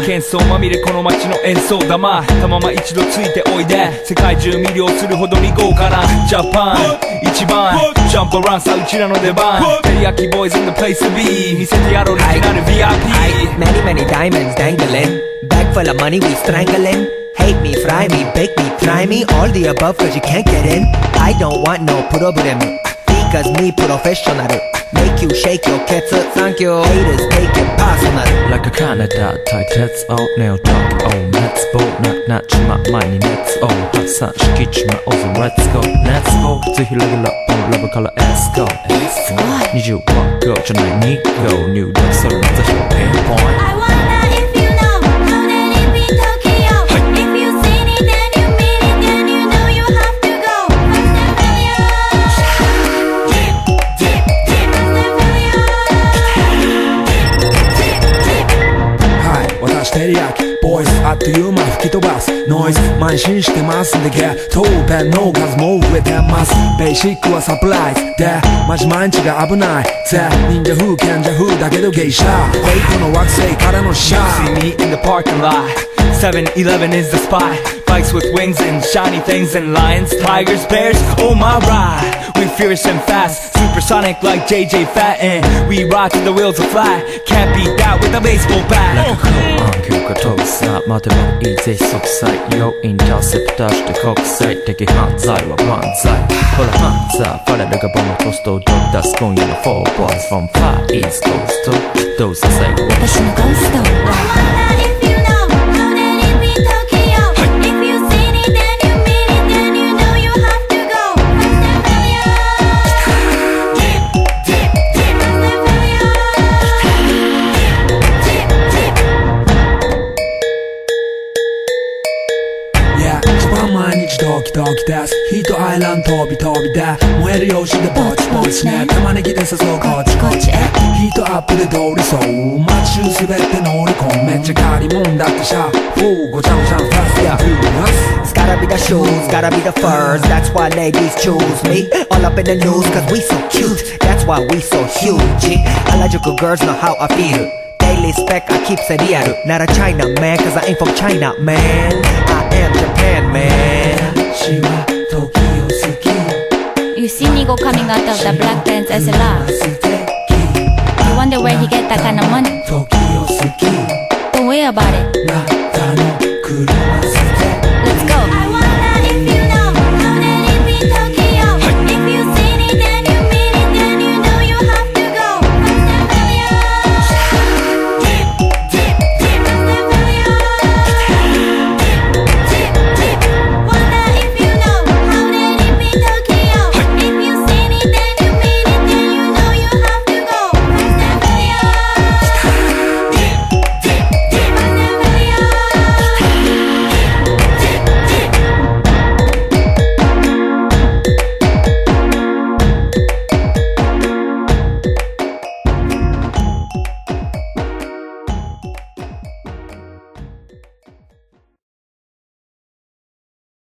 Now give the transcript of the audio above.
喧騒まみれこの街の演奏玉たまま一度ついておいで世界中魅了するほどに豪華なジャパン一番ジャンプアランさあうちらの出番テリヤキボーイズ in the place to be 見せてやろうオリジナル VIP Many many diamonds dangling Bag full of money we strangling Hate me, fry me, bake me, try me All the above cause you can't get in I don't want no problem Because me professional Make you shake your cats up Thank you Haters take it personal Like a Canada type that's all Nail talk oh let's go not 치마 많이 let's all 확산시키지마 어서 let's go let's go 또 level up on level color let's go let's go 21 go 전날 니고 new dog soul that's a show point I wonder if you know how that it be Tokyo If you seen it then you mean it then you know you have to go Hi 私テリヤキボイスあっという間吹き飛ばすノイズ慢心してますんでゲットペンの数も増えてますベーシックはサプライズでマジ毎日が危ないぜ忍者風賢者風だけどゲイシャフェイクの惑星からのシャー See me in the parking lot 7-Eleven is the spot Bikes with wings and shiny things and lions, tigers, bears, oh my ride We fierce and fast, supersonic like JJ Fatten We ride till the wheels are flat Can't beat that with a baseball bat Like a cool 교과 토사 마대방 이제 속사이 Yo interceptor 때国際的犯罪は万歳ほら犯罪ファレルがボムトストドッダス今夜の4 boys from far east coast どうさせ私のゴースト I wonder if you know how that it be Tokyo If you seen it then you mean it then you know you have to go Yeah 一番毎日ドキドキですヒートアイランド飛び飛びで燃える用紙でぼちぼちね玉ねぎで誘うこっちこっちへヒートアップで通りそう街中滑って乗り込むめっちゃ借りもんだってシャーごちゃごちゃファストやフーナス It's gotta be the shoes, gotta be the furs That's why ladies choose me All up in the news cause we so cute That's why we so huge Harajuku girls know how I feel Daily spec I keep it real Not a China man cause I ain't from China man I am Japan man 私は時を好き You see Nigo coming out of the black pants as a laugh You wonder where he get that kind of money 時を好き Don't worry about it なたの車好き